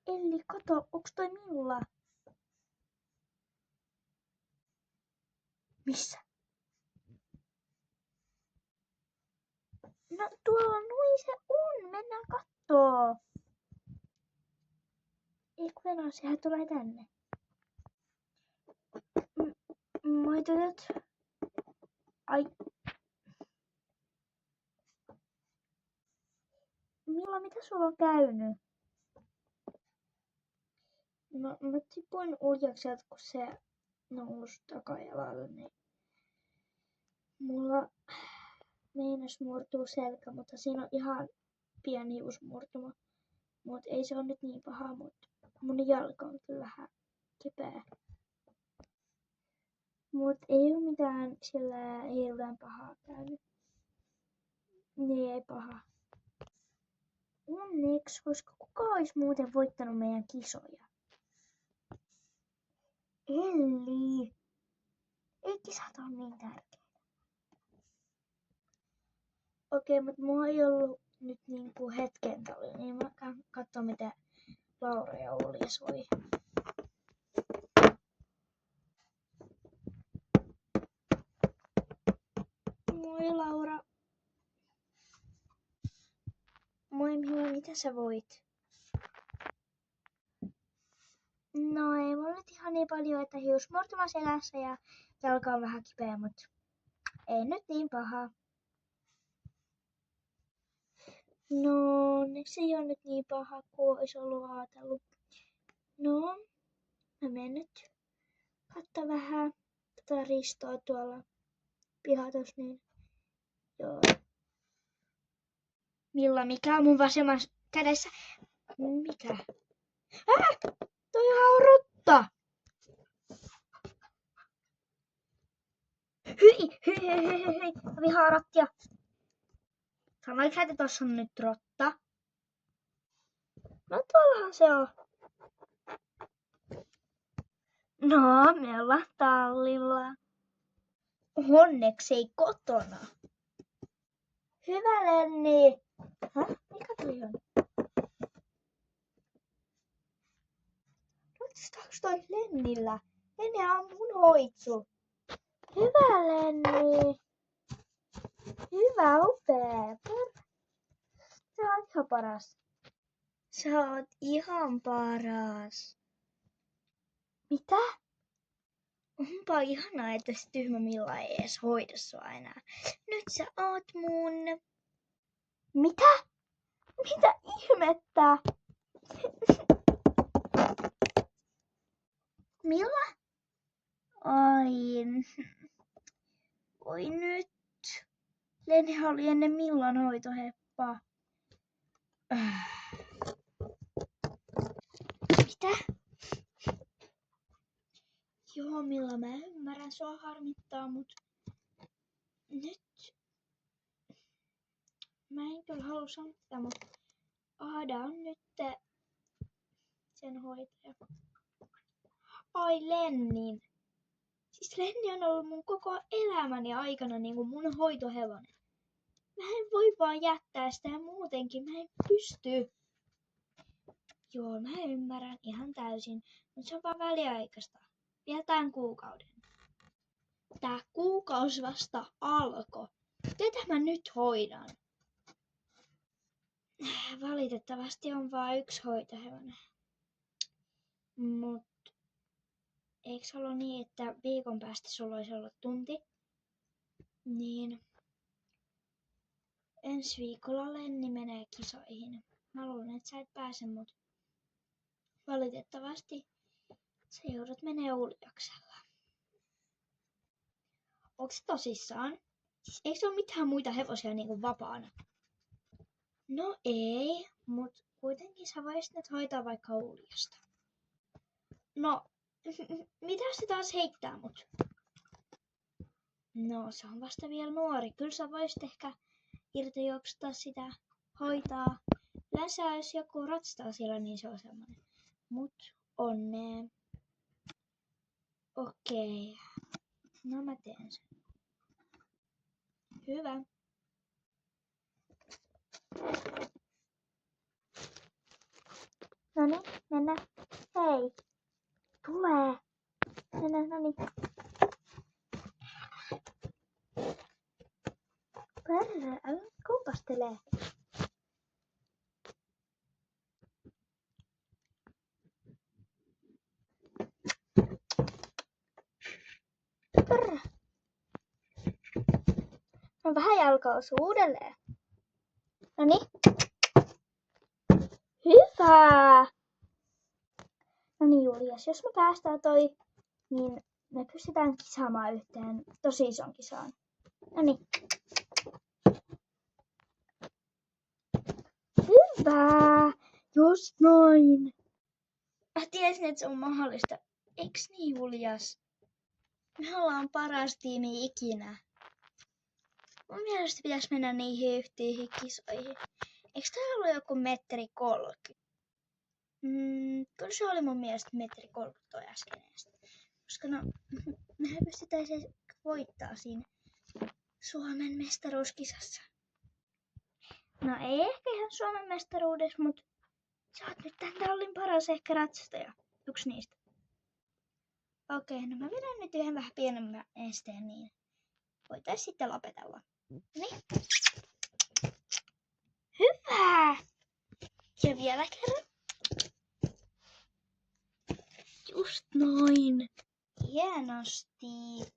Elli, kato, onks toi Milla? Missä? No tuolla noin se on, mennään kattoo. Ei kun Venä, sehän tulee tänne. Moi tytöt. Ai. Milla, mitä sulla on käynyt? No mä tipuin uljakselta, kun se nousi takajalalle, niin mulla meinas murtuu selkä, mutta siinä on ihan pieni hiusmurtuma. Mut ei se ole nyt niin paha, mut mun jalka on kyllä vähän kipeä. Mut ei oo mitään sillä hirveän pahaa käynyt. Niin ei paha. Onneksi, koska kuka ois muuten voittanut meidän kisoja? Elli! Ei kisat oo niin tärkeitä. Okei, mut mulla ei ollut nyt niinku hetken tali, niin mä katso mitä Laura ja Olli soi. Moi Laura. Moi Milla, mitä sä voit? No ei mulla nyt ihan niin paljon, että hiusmurtuma selässä ja jalka on vähän kipeä, mut ei nyt niin paha. No onneksi ei oo nyt niin paha kuin ois ollut ajatellut. No, mä menen nyt katso vähän tätä Ristoa tuolla pihatos, niin joo. Milla, mikä on mun vasemmassa kädessä? Mikä? Toi on rotta! Hyi! Mä vihaan rottia. Sanoitko että tossa on nyt rotta? No tuollahan se on. No, me ollaan tallilla. Onneksi ei kotona. Hyvä Lenni. Mikä toi on? Ruotsitaanko toi Lennillä? Lennihän on mun hoitsu. Hyvä Lenni. Hyvä, upea. Sä oot ihan paras. Sä oot ihan paras. Mitä? Onpa ihanaa, että se tyhmä Milla ei edes hoida sua enää. Nyt sä oot mun... Mitä? Mitä ihmettä? Milla? Ai... Oi nyt. Lennihän oli ennen Millan hoitoheppa. Mitä? Joo Milla, mä ymmärrän, sua harmittaa, mut nyt mä en kyllä halua sanoa sitä, mut Aada on nyt sen hoitaja. Ai Lennin. Siis Lenni on ollut mun koko elämäni aikana niinku mun hoitohevonen. Mä en voi vaan jättää sitä ja muutenkin mä en pysty. Joo, mä ymmärrän ihan täysin, mutta se on vaan väliaikaista. Vielä tämän kuukauden. Tää kuukausi vasta alkoi. Tätä mä nyt hoidan. Valitettavasti on vaan yksi hoitohevonen. Mut eikö se ollut niin, että viikon päästä sulla olisi ollut tunti? Niin ensi viikolla Lenni menee kisoihin. Mä luulen, että sä et pääse, mut valitettavasti sä joudut menee uljaksella. Onks se tosissaan? Siis eikö se ole mitään muita hevosia niinku vapaana? No ei, mut kuitenkin sä voisit nyt hoitaa vaikka uljasta. No, mitä se taas heittää mut? No, se on vasta vielä nuori. Kyllä sä voisit ehkä irtijuoksuttaa sitä, hoitaa. Yleensä jos joku ratsastaa siellä, niin se on semmonen. Mut onnea. Okei. No mä teen sen. Hyvä. No Noniin, mennään. Hei. Tulee. Mennään, noniin. Perre, älä kompastelee. Perre. No vähän jalka osuu uudelleen. Noniin. Hyvä! Noniin Julius, jos me päästään toi, niin me pystytään kisaamaan yhteen tosi ison kisaan. Noniin. Hyvä! Just noin. Mä tiesin, että se on mahdollista. Eiks niin, Julius? Me ollaan paras tiimi ikinä. Mun mielestä pitäis mennä niihin yhteihin kisoihin. Eiks tää ollut joku 1,30 m? Kyllä se oli mun mielestä 1,30 m toi äskeinen. Koska no, mehän pystytään se voittaa siinä Suomen mestaruuskisassa. No ei ehkä ihan Suomen mestaruudessa, mut sä oot nyt tän tallin paras ehkä ratsastaja. Yksi niistä. Okei, no mä vedän nyt yhden vähän pienemmän esteen, niin voitais sitten lopetella. Niin. Hyvä! Ja vielä kerran. Just noin. Hienosti.